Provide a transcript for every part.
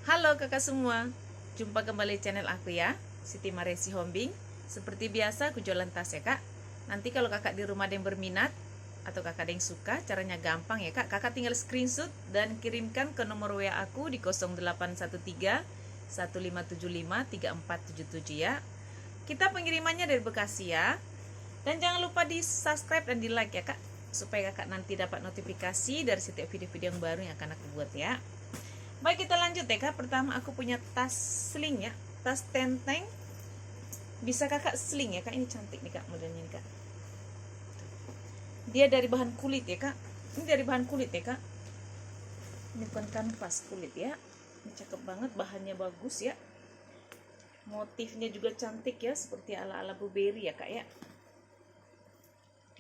Halo kakak semua, jumpa kembali channel aku ya, Siti Maresi Hombing. Seperti biasa aku jualan tas ya kak. Nanti kalau kakak di rumah ada yang berminat atau kakak ada yang suka, caranya gampang ya kak. Kakak tinggal screenshot dan kirimkan ke nomor WA aku di 0813 1575 3477 ya. Kita pengirimannya dari Bekasi ya. Dan jangan lupa di subscribe dan di like ya kak, supaya kakak nanti dapat notifikasi dari setiap video-video yang baru yang akan aku buat ya. Baik, kita lanjut ya kak. Pertama aku punya tas sling ya, tas tenteng. Bisa kakak sling ya kak, ini cantik nih kak modelnya nih kak. Dia dari bahan kulit ya kak. Ini dari bahan kulit ya kak. Ini bukan kanvas, kulit ya. Ini cakep banget, bahannya bagus ya. Motifnya juga cantik ya, seperti ala-ala blueberry ya kak ya.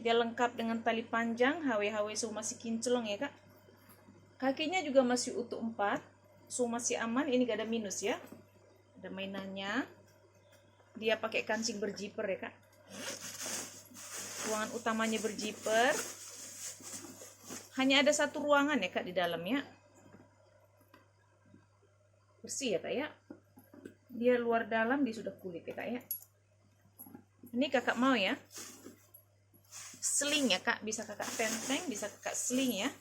Dia lengkap dengan tali panjang, HW masih kinclong ya kak. Kakinya juga masih utuh 4, masih aman, ini gak ada minus ya. Ada mainannya. Dia pakai kancing berjiper ya kak. Ruangan utamanya berjiper. Hanya ada satu ruangan ya kak di dalamnya. Bersih ya kak ya. Dia luar dalam, dia sudah kulit ya kak ya. Ini kakak mau ya, sling ya kak, bisa kakak tenteng, bisa kakak sling ya.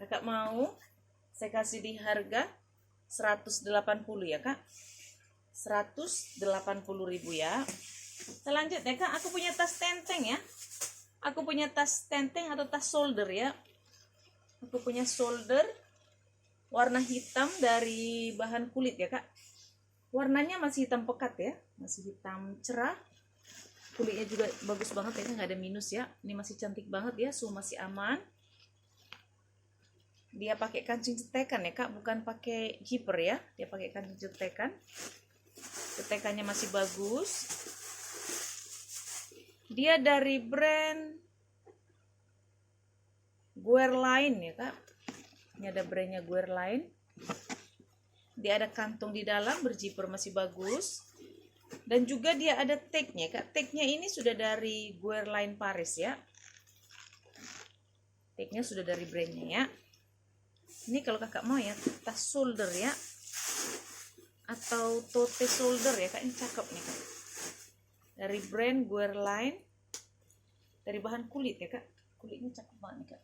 Kakak mau, saya kasih di harga 180 ya kak. 180.000 ya. Selanjutnya kak, aku punya tas tenteng ya. Aku punya tas tenteng atau tas shoulder ya. Aku punya shoulder warna hitam dari bahan kulit ya kak. Warnanya masih hitam pekat ya, masih hitam cerah. Kulitnya juga bagus banget ya, nggak ada minus ya. Ini masih cantik banget ya, masih aman. Dia pakai kancing cetekan ya kak, bukan pakai zipper ya. Dia pakai kancing cetekan. Cetekannya masih bagus. Dia dari brand Guerlain ya kak. Ini ada brandnya Guerlain. Dia ada kantong di dalam, berzipper masih bagus. Dan juga dia ada tagnya kak. Tagnya ini sudah dari Guerlain Paris ya. Tagnya sudah dari brandnya ya. Ini kalau kakak mau ya, tas shoulder ya, atau tote shoulder ya kak, ini cakep nih kak. Dari brand Guerlain, dari bahan kulit ya kak. Kulitnya cakep banget nih kak.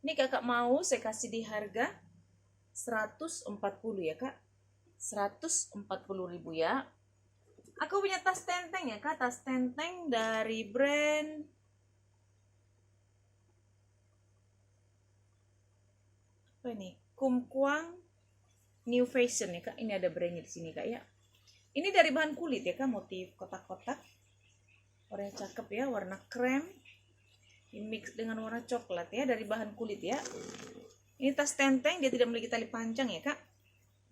Ini kakak mau saya kasih di harga 140 ya kak. 140.000 ya. Aku punya tas tenteng ya kak, tas tenteng dari brand apa ini? Kumquang New Fashion ya kak. Ini ada brandnya di sini kak ya. Ini dari bahan kulit ya kak, motif kotak-kotak. Warnanya cakep ya, warna krem. Ini mix dengan warna coklat ya, dari bahan kulit ya. Ini tas tenteng, dia tidak memiliki tali panjang ya kak.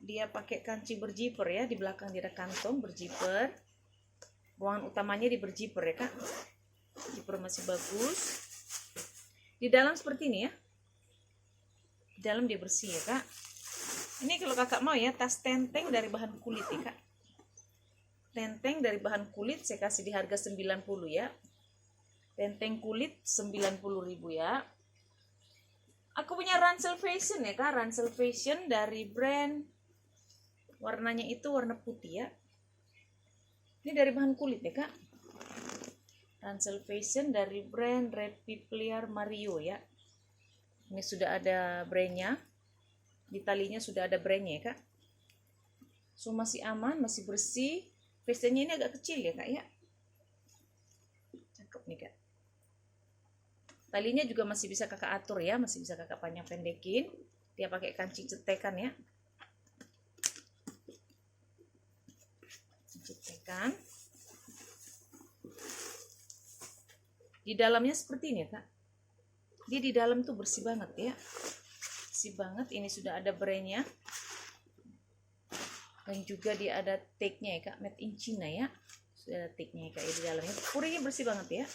Dia pakai kancing berjiper ya, di belakang dia ada kantong berjiper. Ruangan utamanya di berjiper ya kak. Jiper masih bagus. Di dalam seperti ini ya. Di dalam dia bersih ya kak. Ini kalau kakak mau ya, tas tenteng dari bahan kulit ya kak. Tenteng dari bahan kulit saya kasih di harga 90 ya. Tenteng kulit 90.000 ya. Aku punya ransel fashion ya kak. Ransel fashion dari brand, warnanya itu warna putih ya. Ini dari bahan kulit ya kak. Ransel fashion dari brand Red Pipiliar Mario ya. Ini sudah ada brandnya. Di talinya sudah ada brandnya ya kak. Masih aman, masih bersih. Fashionnya ini agak kecil ya kak ya. Cakep nih kak. Talinya juga masih bisa kakak atur ya, masih bisa kakak panjang pendekin. Dia pakai kancing cetekan ya. Cetekan. Di dalamnya seperti ini ya kak. Dia di dalam tuh bersih banget ya. Bersih banget, ini sudah ada brandnya. Dan juga dia ada tag-nya ya kak, made in China ya. Sudah ada tag-nya ya kak ya di dalamnya. Purinya bersih banget ya.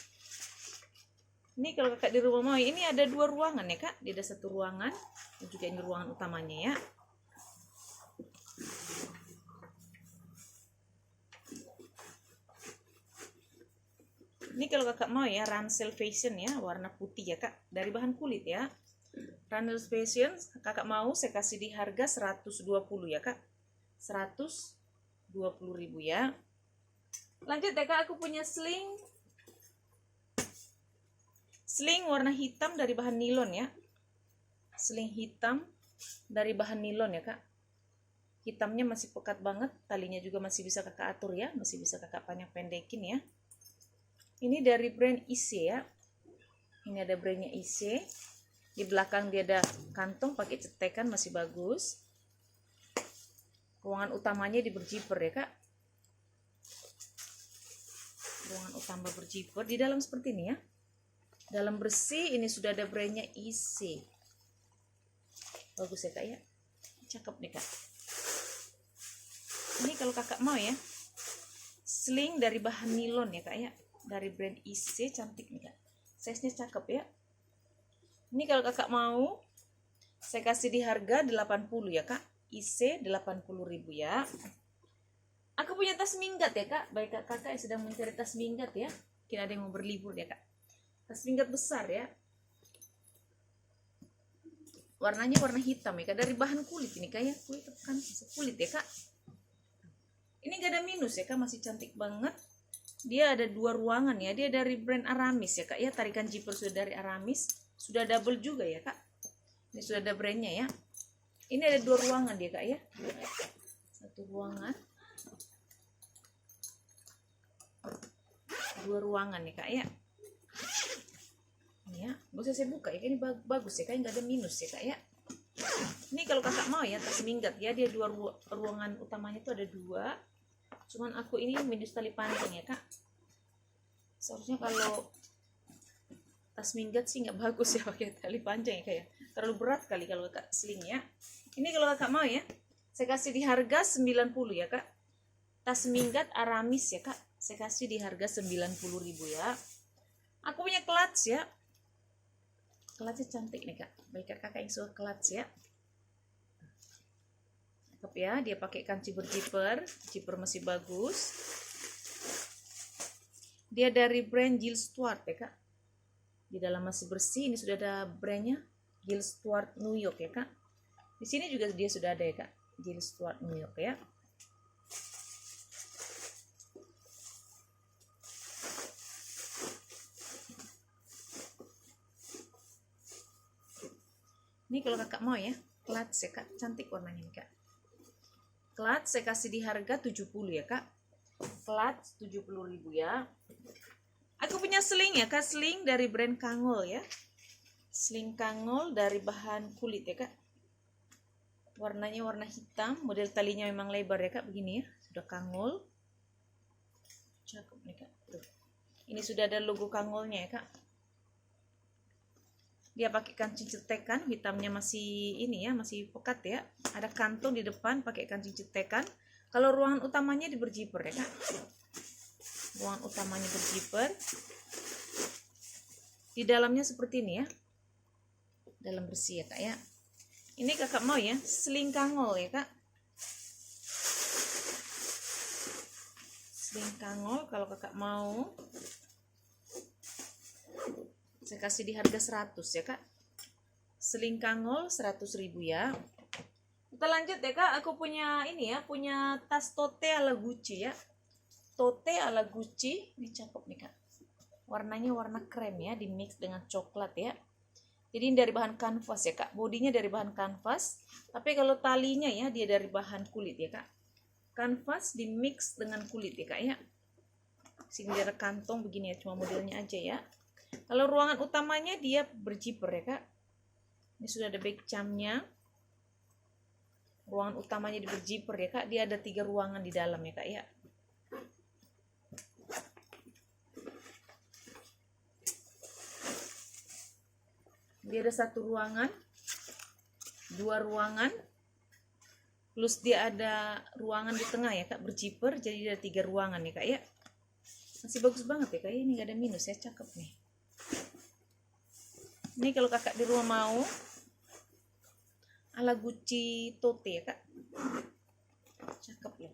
Ini kalau kakak di rumah mau, ini ada 2 ruangan ya kak. Dia ada 1 ruangan dan juga ini ruangan utamanya ya. Ini kalau kakak mau ya, ransel fashion ya, warna putih ya kak, dari bahan kulit ya. Runners Fashion kakak mau saya kasih di harga 120 ya kak, 120.000 ya. Lanjut ya kak, aku punya sling warna hitam dari bahan nilon ya. Sling hitam dari bahan nilon ya kak. Hitamnya masih pekat banget, talinya juga masih bisa kakak atur ya, masih bisa kakak panjang pendekin ya. Ini dari brand IC ya. Ini ada brandnya IC. Di belakang dia ada kantong pakai cetekan, masih bagus. Ruangan utamanya di berjiper ya kak. Ruangan utama berjiper. Di dalam seperti ini ya. Dalam bersih, ini sudah ada brandnya IC. Bagus ya kak ya. Cakep nih kak. Ini kalau kakak mau ya, sling dari bahan nilon ya kak ya, dari brand IC, cantik nih kak. Size nya cakep ya. Ini kalau kakak mau, saya kasih di harga 80 ya kak. IC 80.000 ya. Aku punya tas minggat ya kak. Baik kakak yang sedang mencari tas minggat ya. Mungkin ada yang mau berlibur ya kak. Tas minggat besar ya. Warnanya warna hitam ya kak. Dari bahan kulit ini kayak kulit ya kak. Ini gak ada minus ya kak, masih cantik banget. Dia ada 2 ruangan ya. Dia dari brand Aramis ya kak ya. Tarikan zipper sudah dari Aramis. Sudah double juga ya kak. Ini sudah ada brandnya ya. Ini ada 2 ruangan dia kak ya. 1 ruangan. 2 ruangan nih kak ya. Ini ya. Gak usah saya buka ya. Ini bagus ya kak. Gak ada minus ya kak ya. Ini kalau kakak mau ya, tas minggat ya. Dia 2 ruangan utamanya itu ada 2. Cuman aku ini minus tali panjang ya kak. Seharusnya kalau tas minggat sih nggak bagus ya pakai tali panjang ya kak ya. Terlalu berat kali kalau kakak sling ya. Ini kalau kakak mau ya, saya kasih di harga 90 ya kak. Tas minggat Aramis ya kak. Saya kasih di harga 90.000 ya. Aku punya clutch ya. Clutchnya cantik nih kak. Baik kakak yang suka clutch ya. Cakep ya, dia pakai kanci berjiper, zipper masih bagus. Dia dari brand Jill Stuart ya kak. Di dalam masih bersih, ini sudah ada brandnya Jill Stuart New York ya kak. Di sini juga dia sudah ada ya kak, Jill Stuart New York ya. Ini kalau kakak mau ya, clutch ya kak, cantik warnanya nih kak. Clutch saya kasih di harga 70 ya kak. Clutch 70.000 ya. Aku punya sling ya kak, sling dari brand Kangol ya. Sling Kangol dari bahan kulit ya kak. Warnanya warna hitam, model talinya memang lebar ya kak, begini ya. Sudah Kangol. Cakep nih kak. Tuh. Ini sudah ada logo Kangolnya ya kak. Dia pakai kancing cetekan, hitamnya masih ini ya, masih pekat ya. Ada kantong di depan pakai kancing cetekan. Kalau ruangan utamanya di berjiper ya kak. Ruangan utamanya berjiper. Di dalamnya seperti ini ya. Dalam bersih ya kak ya. Ini kakak mau ya, sling Kangol ya kak. Sling Kangol kalau kakak mau. Saya kasih di harga 100 ya kak. Sling Kangol 100.000 ya. Kita lanjut ya kak. Aku punya ini ya, punya tas tote ala Gucci ya. Tote ala Gucci, ini cakep nih kak. Warnanya warna krem ya, di mix dengan coklat ya. Jadi ini dari bahan kanvas ya kak. Bodinya dari bahan kanvas. Tapi kalau talinya ya, dia dari bahan kulit ya kak. Kanvas di mix dengan kulit ya kak ya. Sini ada kantong begini ya, cuma modelnya aja ya. Kalau ruangan utamanya dia berjiper ya kak. Ini sudah ada back camnya. Ruangan utamanya di berjiper ya kak. Dia ada 3 ruangan di dalam ya kak ya. Dia ada 1 ruangan, 2 ruangan, plus dia ada ruangan di tengah ya kak, berjiper. Jadi ada 3 ruangan ya kak ya. Masih bagus banget ya kak. Ini nggak ada minus ya, cakep nih. Ini kalau kakak di rumah mau ala Gucci tote ya kak. Cakep ya.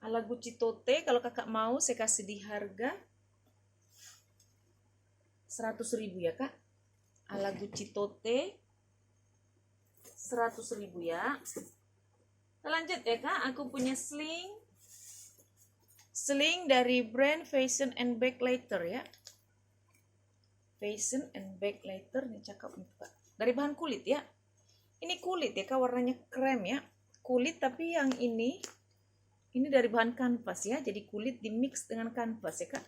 Ala Gucci tote kalau kakak mau saya kasih di harga 100.000 ya kak. ala Gucci Tote 100.000 ya. Lanjut ya kak, aku punya sling dari brand Fashion and Backlighter ya. Fashion and Backlighter, ini cakep nih kak, dari bahan kulit ya. Ini kulit ya kak, warnanya krem ya, kulit, tapi yang ini dari bahan kanvas ya, jadi kulit di mix dengan kanvas ya kak.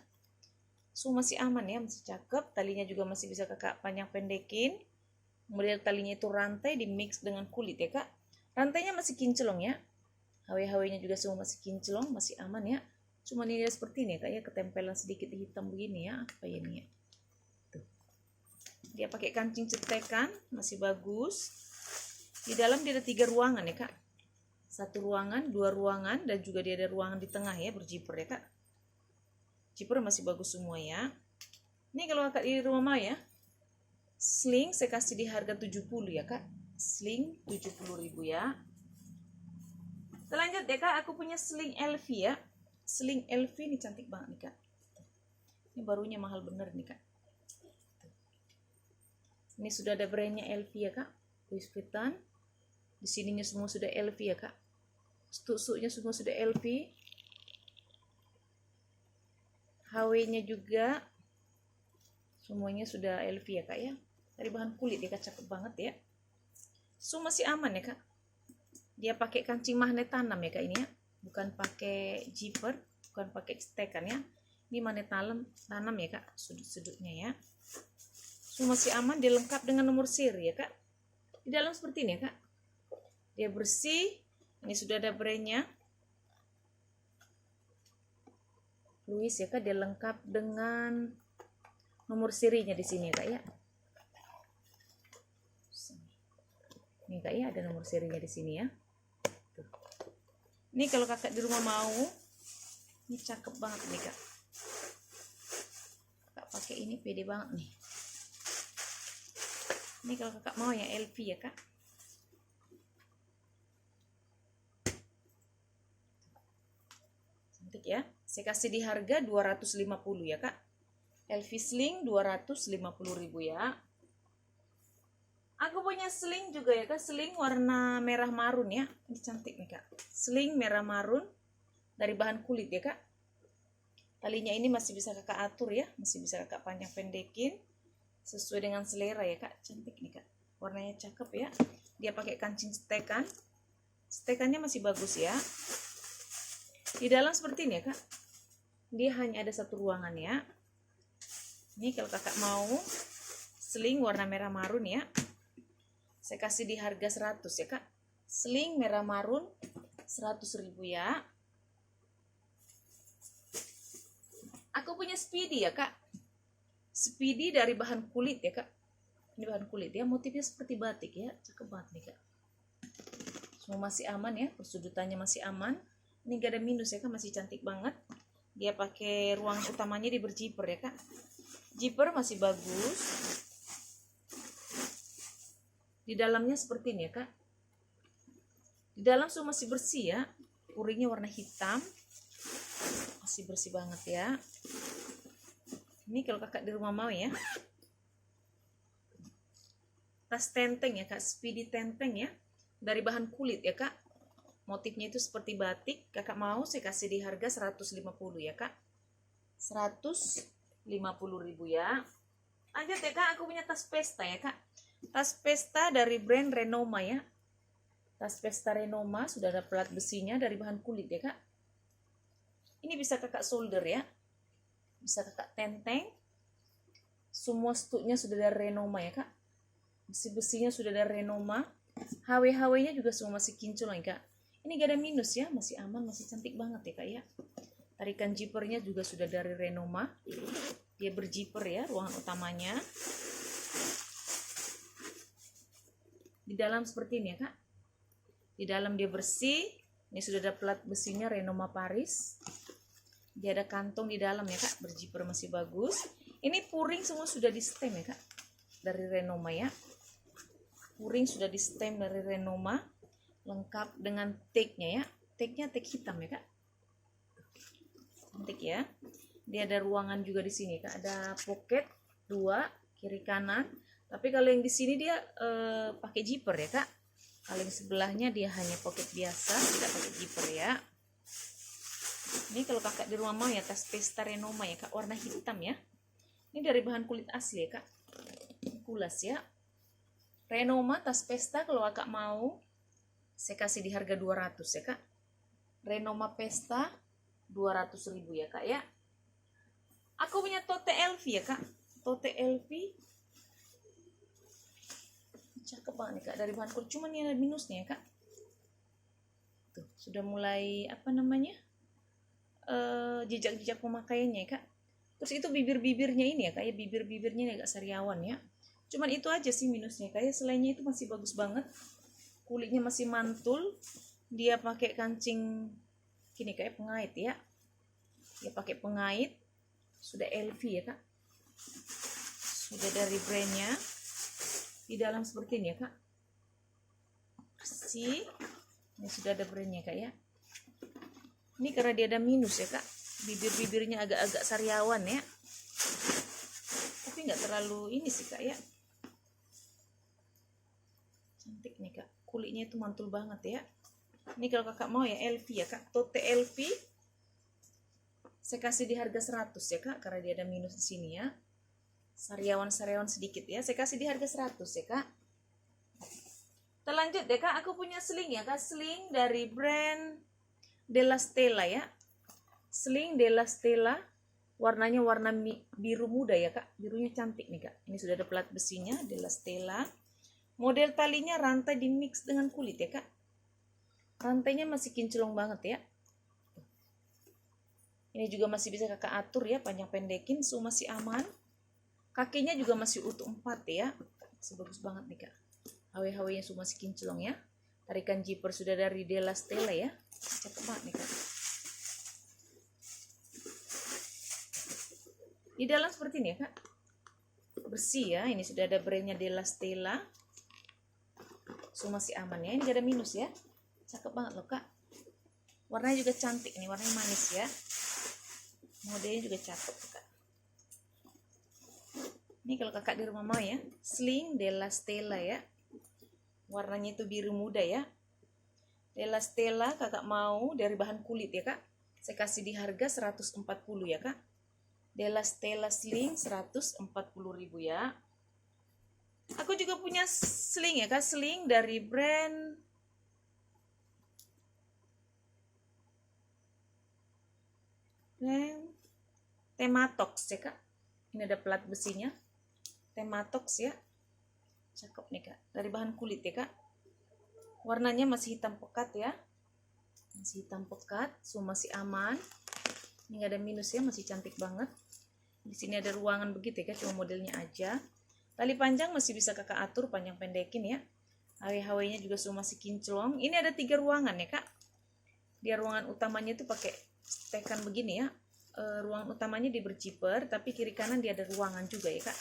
So masih aman ya, masih cakep. Talinya juga masih bisa kakak panjang pendekin. Model talinya itu rantai di mix dengan kulit ya kak. Rantainya masih kinclong ya. HW-HW nya juga semua masih kinclong, masih aman ya. Cuma ini seperti ini ya kak ya, ketempelan sedikit hitam begini ya. Apa ya ini ya? Tuh. Dia pakai kancing cetekan, masih bagus. Di dalam dia ada 3 ruangan ya kak. 1 ruangan, 2 ruangan, dan juga dia ada ruangan di tengah ya, berjiper ya kak. Zipper masih bagus semua ya. Ini kalau kakak di rumah mau ya, sling saya kasih di harga 70 ya kak. Sling 70.000 ya. Selanjutnya kak, aku punya sling LV ya. Sling LV ini cantik banget nih kak. Ini barunya mahal bener nih kak. Ini sudah ada brandnya LV ya kak. Louis Vuitton. Di sininya semua sudah LV ya kak. Stuk-stuknya semua sudah LV. HW-nya juga semuanya sudah LV ya kak ya. Dari bahan kulit ya kak, cakep banget ya. So masih aman ya kak. Dia pakai kancing magnet tanam ya kak ini ya. Bukan pakai zipper, bukan pakai stekan ya. Ini magnet tanam ya kak, sudut-sudutnya ya. So masih aman, dia lengkap dengan nomor seri ya kak. Di dalam seperti ini ya kak. Dia bersih. Ini sudah ada brandnya. Louis ya kak, dia lengkap dengan nomor serinya di sini ya kak ya. Ini kak ya, ada nomor serinya di sini ya. Tuh. Ini kalau kakak di rumah mau, ini cakep banget nih kak. Kakak pakai ini pede banget nih. Ini kalau kakak mau ya LV ya kak. Cantik ya. Saya kasih di harga 250 ya kak. LV sling 250.000 ya. Aku punya sling juga ya kak. Sling warna merah marun ya. Ini cantik nih kak. Sling merah marun dari bahan kulit ya kak. Talinya ini masih bisa kakak atur ya. Masih bisa kakak panjang pendekin. Sesuai dengan selera ya kak. Cantik nih kak. Warnanya cakep ya. Dia pakai kancing stekan. Stekannya masih bagus ya. Di dalam seperti ini ya kak. Dia hanya ada 1 ruangan ya. Ini kalau kakak mau sling warna merah marun ya. Saya kasih di harga 100 ya kak. Sling merah marun 100.000 ya. Aku punya Speedy ya kak. Speedy dari bahan kulit ya kak. Ini bahan kulit ya. Motifnya seperti batik ya. Cakep banget nih kak. Semua masih aman ya. Persudutannya masih aman. Ini gak ada minus ya kak. Masih cantik banget. Dia pakai ruang utamanya di berjiper ya kak. Zipper masih bagus. Di dalamnya seperti ini ya kak. Di dalam semua masih bersih ya. Puringnya warna hitam. Masih bersih banget ya. Ini kalau kakak di rumah mau ya. Tas tenteng ya kak. Speedy tenteng ya. Dari bahan kulit ya kak. Motifnya itu seperti batik. Kakak mau saya kasih di harga 150 ya kak. 150.000 ya. Lanjut ya kak, aku punya tas pesta ya kak. Tas pesta dari brand Renoma ya. Tas pesta Renoma sudah ada plat besinya dari bahan kulit ya kak. Ini bisa kakak solder ya. Bisa kakak tenteng. Semua stuknya sudah dari Renoma ya kak. Besi-besinya sudah dari Renoma. HW-HW-nya juga semua masih kinclong ya kak. Ini gak ada minus ya, masih aman, masih cantik banget ya kak ya. Tarikan zippernya juga sudah dari Renoma. Dia berjiper ya, ruangan utamanya. Di dalam seperti ini ya kak. Di dalam dia bersih. Ini sudah ada plat besinya Renoma Paris. Dia ada kantong di dalam ya kak, berjiper masih bagus. Ini puring semua sudah di stem ya kak, dari Renoma ya. Puring sudah di stem dari Renoma. Lengkap dengan tag-nya ya. Tag-nya tag hitam ya kak. Cantik ya. Dia ada ruangan juga di sini kak. Ada pocket 2 kiri kanan. Tapi kalau yang di sini dia pakai zipper ya kak. Kalau yang sebelahnya dia hanya pocket biasa, tidak pakai zipper ya. Ini kalau kakak di rumah mau ya tas pesta Renoma ya kak, warna hitam ya. Ini dari bahan kulit asli ya kak. Kulas ya. Renoma tas pesta kalau kakak mau, saya kasih di harga 200 ya kak. Renoma pesta 200.000 ya kak ya. Aku punya tote LV ya kak. Tote LV cakep banget nih kak, dari bahan kulit, cuman ini ada minusnya ya kak. Tuh sudah mulai apa namanya, jejak-jejak pemakaiannya ya kak. Terus itu bibir-bibirnya ini ya kak ya, bibir-bibirnya agak sariawan ya. Cuman itu aja sih minusnya kak ya, selainnya itu masih bagus banget. Kulitnya masih mantul. Dia pakai kancing gini kayak pengait ya. Dia pakai pengait. Sudah LV ya kak. Sudah dari brandnya. Di dalam seperti ini ya kak. Bersih. Ini sudah ada brandnya kak ya. Ini karena dia ada minus ya kak. Bibir-bibirnya agak-agak sariawan ya. Tapi nggak terlalu ini sih kak ya. Cantik nih kak. Kulitnya itu mantul banget ya. Ini kalau kakak mau ya LV ya kak. Tote LV. Saya kasih di harga 100 ya kak. Karena dia ada minus di sini ya. Sariawan-sariawan sedikit ya. Saya kasih di harga 100 ya kak. Terlanjut ya kak. Aku punya sling ya kak. Sling dari brand Della Stella ya. Sling Della Stella. Warnanya warna biru muda ya kak. Birunya cantik nih kak. Ini sudah ada plat besinya. Della Stella. Model talinya rantai di mix dengan kulit ya kak. Rantainya masih kinclong banget ya. Ini juga masih bisa kakak atur ya. Panjang pendekin. So masih aman. Kakinya juga masih utuh 4 ya. Masih bagus banget nih kak. Hawe-hawenya so masih kinclong ya. Tarikan zipper sudah dari Della Stella ya. Cakep banget nih kak. Di dalam seperti ini ya kak. Bersih ya. Ini sudah ada brandnya Della Stella. So masih aman ya. Ini gak ada minus ya. Cakep banget loh kak. Warnanya juga cantik nih. Warnanya manis ya. Modelnya juga cakep kak. Ini kalau kakak di rumah mau ya. Sling Della Stella ya. Warnanya itu biru muda ya. Della Stella kakak mau dari bahan kulit ya kak. Saya kasih di harga 140 ya kak. Della Stella sling 140.000 ya. Aku juga punya sling ya kak. Sling dari brand Tematox ya kak. Ini ada plat besinya. Tematox ya. Cakep nih kak. Dari bahan kulit ya kak. Warnanya masih hitam pekat ya. Masih hitam pekat. So masih aman. Ini gak ada minus ya. Masih cantik banget. Di sini ada ruangan begitu ya kak. Cuma modelnya aja. Tali panjang masih bisa kakak atur. Panjang pendekin ya. Hawe-hawenya juga so masih kinclong. Ini ada 3 ruangan ya kak. Dia ruangan utamanya itu pakai stekan begini ya. Ruangan utamanya di berzipper, tapi kiri kanan dia ada ruangan juga ya kak.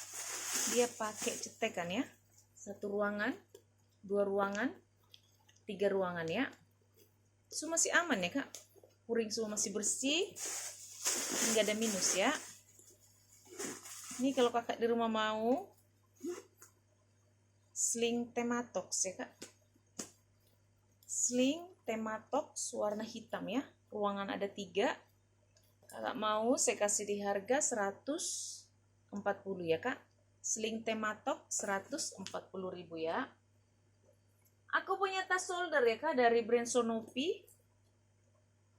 Dia pakai cetekan ya. 1 ruangan, 2 ruangan, 3 ruangan ya. Semua masih aman ya kak. Puring semua masih bersih. Nggak ada minus ya. Ini kalau kakak di rumah mau sling Tematox ya kak. Sling Tematox warna hitam ya. Ruangan ada 3. Kakak mau saya kasih di harga 140 ya kak. Sling Tematox 140.000 ya. Aku punya tas shoulder ya kak dari brand Sonopi.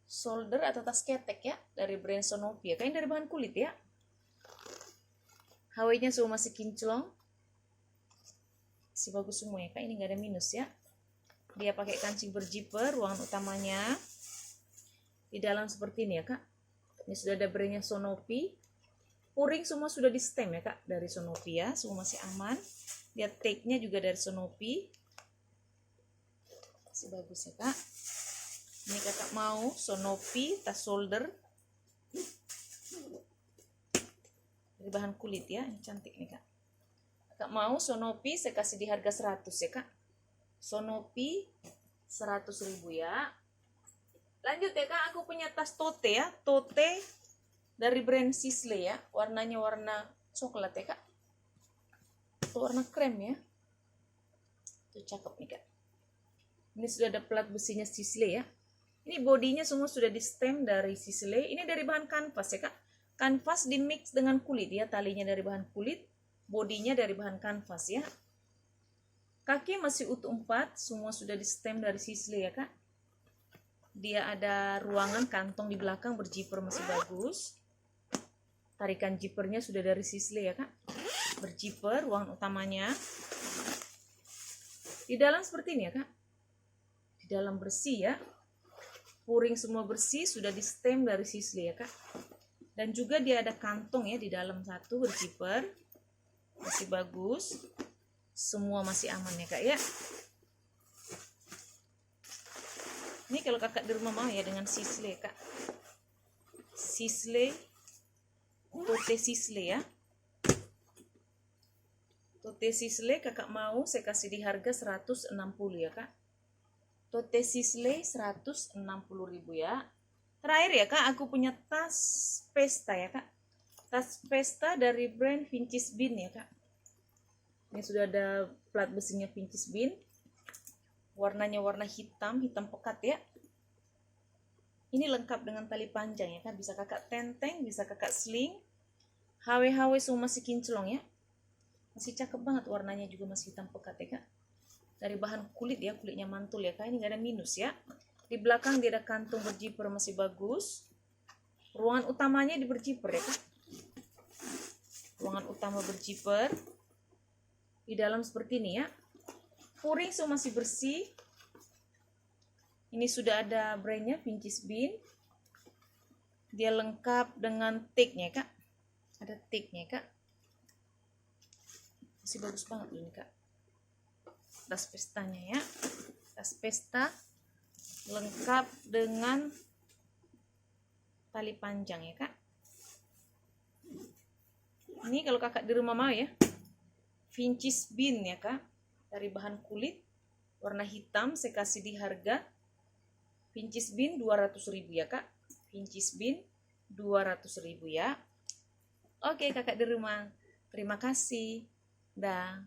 Shoulder atau tas ketek ya dari brand Sonopi ya. Kayaknya dari bahan kulit ya. Hawainya semua masih kinclong. Masih bagus semua ya kak. Ini nggak ada minus ya. Dia pakai kancing berzipper. Ruangan utamanya di dalam seperti ini ya kak. Ini sudah ada brandnya Sonopi. Puring semua sudah di stem ya kak. Dari Sonopi ya. Semua masih aman. Lihat take-nya juga dari Sonopi. Masih bagus ya kak. Ini kakak mau Sonopi tas shoulder. Dari bahan kulit ya. Ini cantik nih kak. Kakak mau Sonopi saya kasih di harga 100 ya kak. Sonopi 100.000 ya. Lanjut ya kak, aku punya tas tote ya. Tote dari brand Sisley ya. Warnanya warna coklat ya kak. atau warna krem ya. Tuh cakep nih kak. Ini sudah ada plat besinya Sisley ya. Ini bodinya semua sudah di stem dari Sisley. Ini dari bahan kanvas ya kak. Kanvas di mix dengan kulit ya. Talinya dari bahan kulit, bodinya dari bahan kanvas ya. Kaki masih utuh 4, semua sudah di stem dari Sisley ya kak. Dia ada ruangan kantong di belakang, berzipper masih bagus. Tarikan zippernya sudah dari Sisley ya kak. Berzipper, ruangan utamanya. Di dalam seperti ini ya kak. Di dalam bersih ya. Puring semua bersih, sudah di stem dari Sisley ya kak. Dan juga dia ada kantong ya di dalam satu, berzipper. Masih bagus. Semua masih aman ya kak ya. Ini kalau kakak di rumah mau ya dengan Sisley kak. Sisley, Tote Sisley ya. Tote Sisley kakak mau saya kasih di harga 160 ya kak. Tote Sisley 160.000 ya. Terakhir ya kak, aku punya tas pesta ya kak. Tas pesta dari brand Pinches Bean ya kak. Ini sudah ada plat besinya Pinches Bean. Warnanya warna hitam, hitam pekat ya. Ini lengkap dengan tali panjang ya kak. Bisa kakak tenteng, bisa kakak sling. HW-HW semua masih kinclong ya. Masih cakep banget, warnanya juga masih hitam pekat ya kak. Dari bahan kulit ya, kulitnya mantul ya kak. Ini nggak ada minus ya. Di belakang dia ada kantung berzipper masih bagus. Ruangan utamanya di berzipper ya kak. Ruangan utama berzipper. Di dalam seperti ini ya. Puring semua masih bersih. Ini sudah ada brandnya Pinches Bean. Dia lengkap dengan tag-nya kak. Ada tag-nya kak. Masih bagus banget ini kak. Tas pestanya ya. Tas pesta lengkap dengan tali panjang ya kak. Ini kalau kakak di rumah mau ya. Pinches Bean ya kak. Dari bahan kulit warna hitam, saya kasih di harga Pinches Bean 200.000 ya kak. Pinches Bean 200.000 ya. Oke kakak di rumah, terima kasih. Dah.